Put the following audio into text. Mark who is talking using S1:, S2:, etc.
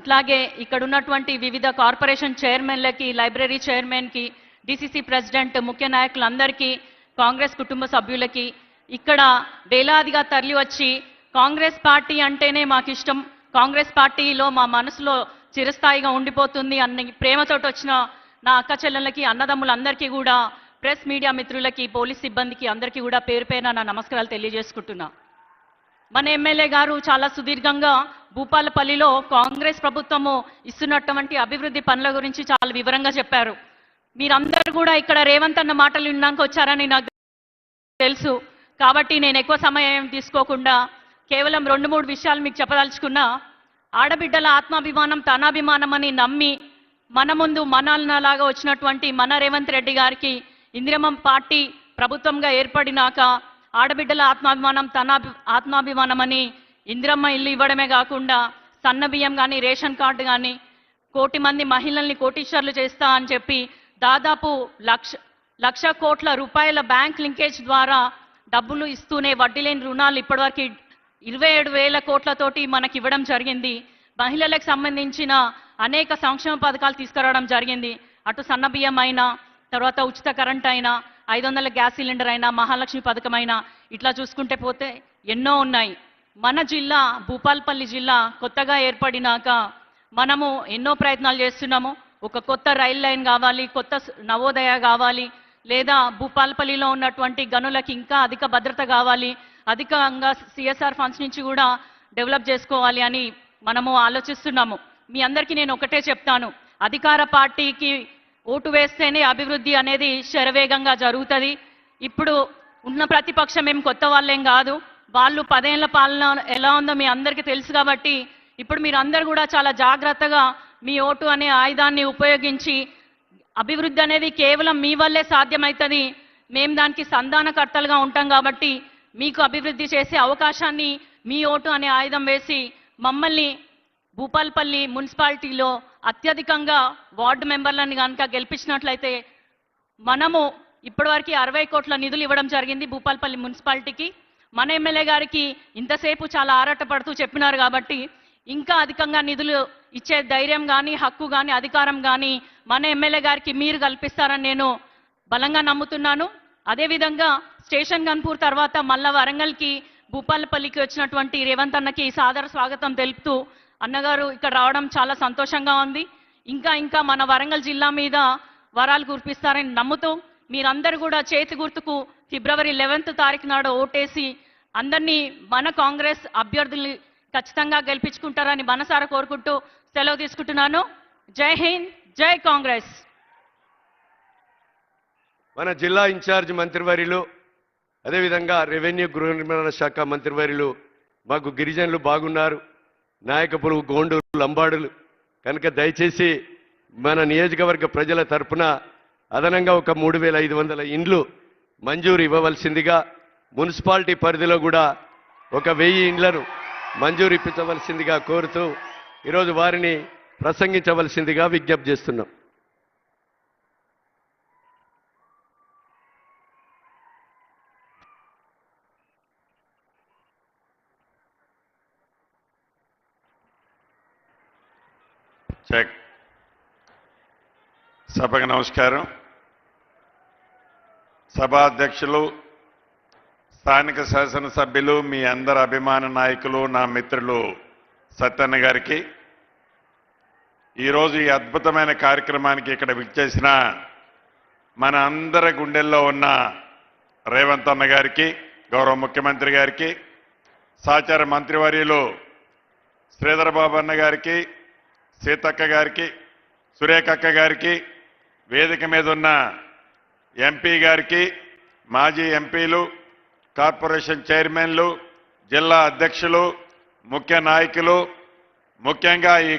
S1: అట్లాగే ఇక్కడ ఉన్నటువంటి వివిధ కార్పొరేషన్ చైర్మన్లకి, లైబ్రరీ చైర్మన్కి, డిసిసి ప్రెసిడెంట్, ముఖ్య నాయకులందరికీ, కాంగ్రెస్ కుటుంబ సభ్యులకి, ఇక్కడ వేలాదిగా తరలి వచ్చి కాంగ్రెస్ పార్టీ అంటేనే మాకు ఇష్టం, కాంగ్రెస్ పార్టీలో మా మనసులో చిరస్థాయిగా ఉండిపోతుంది అన్న ప్రేమతోటి వచ్చిన నా అక్క చెల్లెళ్ళకి, అన్నదమ్ములందరికీ కూడా, ప్రెస్ మీడియా మిత్రులకి, పోలీస్ సిబ్బందికి అందరికీ కూడా పేరు పేరున నా నమస్కారాలు తెలియజేసుకుంటున్నా. మన ఎమ్మెల్యే గారు చాలా సుదీర్ఘంగా భూపాలపల్లిలో కాంగ్రెస్ ప్రభుత్వము ఇస్తున్నటువంటి అభివృద్ధి పనుల గురించి చాలా వివరంగా చెప్పారు. మీరందరూ కూడా ఇక్కడ రేవంత్ అన్న మాటలు విన్నాక వచ్చారని నాకు తెలుసు. కాబట్టి నేను ఎక్కువ సమయం తీసుకోకుండా కేవలం 2-3 విషయాలు మీకు చెప్పదలుచుకున్నా. ఆడబిడ్డల ఆత్మాభిమానం తనాభిమానం అని నమ్మి మన ముందు మనలాగా వచ్చినటువంటి మన రేవంత్ రెడ్డి గారికి ఇందిరమ్మ పార్టీ ప్రభుత్వంగా ఏర్పడినాక ఆడబిడ్డల ఆత్మాభిమానం ఆత్మాభిమానం అని ఇందిరమ్మ ఇల్లు ఇవ్వడమే కాకుండా సన్న బియ్యం కానీ, రేషన్ కార్డు కానీ, 1 కోటి మంది మహిళల్ని కోటీశ్వర్లు చేస్తా అని చెప్పి దాదాపు 1,00,000 కోట్ల రూపాయల బ్యాంక్ లింకేజ్ ద్వారా డబ్బులు ఇస్తూనే వడ్డీ లేని రుణాలు ఇప్పటివరకు 27,000 కోట్లతోటి మనకి ఇవ్వడం జరిగింది. మహిళలకు సంబంధించిన అనేక సంక్షేమ పథకాలు తీసుకురావడం జరిగింది. అటు సన్న బియ్యం అయినా, తర్వాత ఉచిత కరెంట్ అయినా, 500 గ్యాస్ సిలిండర్ అయినా, మహాలక్ష్మి పథకం అయినా, ఇట్లా చూసుకుంటే పోతే ఎన్నో ఉన్నాయి. మన జిల్లా భూపాలపల్లి జిల్లా కొత్తగా ఏర్పడినాక మనము ఎన్నో ప్రయత్నాలు చేస్తున్నాము. ఒక కొత్త రైల్ లైన్ కావాలి, కొత్త నవోదయ కావాలి, లేదా భూపాలపల్లిలో ఉన్నటువంటి గనులకి ఇంకా అధిక భద్రత కావాలి, అధికంగా సిఎస్ఆర్ ఫండ్స్ నుంచి కూడా డెవలప్ చేసుకోవాలి అని మనము ఆలోచిస్తున్నాము. మీ అందరికీ నేను ఒకటే చెప్తాను, అధికార పార్టీకి ఓటు వేస్తేనే అభివృద్ధి అనేది శరవేగంగా జరుగుతుంది. ఇప్పుడు ఉన్న ప్రతిపక్షం ఏం కొత్త వాళ్ళేం కాదు, వాళ్ళు 10 ఏళ్ల పాలన ఎలా ఉందో మీ అందరికీ తెలుసు. కాబట్టి ఇప్పుడు మీరు అందరు కూడా చాలా జాగ్రత్తగా మీ ఓటు అనే ఆయుధాన్ని ఉపయోగించి అభివృద్ధి అనేది కేవలం మీ వల్లే సాధ్యమవుతుంది. మేము దానికి సంధానకర్తలుగా ఉంటాం. కాబట్టి మీకు అభివృద్ధి చేసే అవకాశాన్ని మీ ఓటు అనే ఆయుధం వేసి మమ్మల్ని భూపాలపల్లి మున్సిపాలిటీలో అత్యధికంగా వార్డు మెంబర్లను కనుక గెలిపించినట్లయితే మనము ఇప్పటివరకు 60 కోట్ల నిధులు ఇవ్వడం జరిగింది భూపాలపల్లి మున్సిపాలిటీకి. మన ఎమ్మెల్యే గారికి ఇంతసేపు చాలా ఆరాటపడుతూ చెప్పినారు కాబట్టి ఇంకా అధికంగా నిధులు ఇచ్చే ధైర్యం కానీ, హక్కు కానీ, అధికారం కానీ మన ఎమ్మెల్యే గారికి మీరు కల్పిస్తారని నేను బలంగా నమ్ముతున్నాను. అదేవిధంగా స్టేషన్ గన్పూర్ తర్వాత మళ్ళా వరంగల్కి, భూపాలపల్లికి వచ్చినటువంటి రేవంత్ అన్నకి సాదర స్వాగతం తెలుపుతూ అన్నగారు ఇక్కడ రావడం చాలా సంతోషంగా ఉంది. ఇంకా మన వరంగల్ జిల్లా మీద వరాలు కురిపిస్తారని నమ్ముతూ మీరందరూ కూడా చేతి గుర్తుకు ఫిబ్రవరి 11వ తారీఖు నాడు ఓటేసి అందరినీ మన కాంగ్రెస్ అభ్యర్థుల్ని ఖచ్చితంగా గెలిపించుకుంటారని మనసారా కోరుకుంటూ సెలవు తీసుకుంటున్నాను. జై హింద్, జై కాంగ్రెస్.
S2: మన జిల్లా ఇన్ఛార్జ్ మంత్రివర్యులు, అదేవిధంగా రెవెన్యూ గృహ నిర్మాణ శాఖ మంత్రివర్యులు, మాకు గిరిజనులు బాగున్నారు, నాయకపులు, గోండులు, లంబాడులు కనుక దయచేసి మన నియోజకవర్గ ప్రజల తరపున అదనంగా ఒక 3,500 ఇండ్లు మంజూరు ఇవ్వవలసిందిగా, మున్సిపాలిటీ పరిధిలో కూడా ఒక 1000 ఇండ్లను మంజూరు ఇప్పించవలసిందిగా కోరుతూ ఈరోజు వారిని ప్రసంగించవలసిందిగా విజ్ఞప్తి చేస్తున్నాం.
S3: చెక్. సభకు నమస్కారం. సభాధ్యక్షులు, స్థానిక శాసనసభ్యులు, మీ అందరి అభిమాన నాయకులు, నా మిత్రులు సత్యన్న గారికి, ఈరోజు ఈ అద్భుతమైన కార్యక్రమానికి ఇక్కడ విచ్చేసిన మన అందరి గుండెల్లో ఉన్న రేవంత్ అన్న గారికి, గౌరవ ముఖ్యమంత్రి గారికి, సహచార మంత్రివర్యులు శ్రీధర్ బాబు అన్న గారికి, సీతక్క గారికి, సురేఖక్క గారికి, వేదిక మీద ఉన్న ఎంపీ గారికి, మాజీ ఎంపీలు, కార్పొరేషన్ చైర్మన్లు, జిల్లా అధ్యక్షులు, ముఖ్య నాయకులు, ముఖ్యంగా ఈ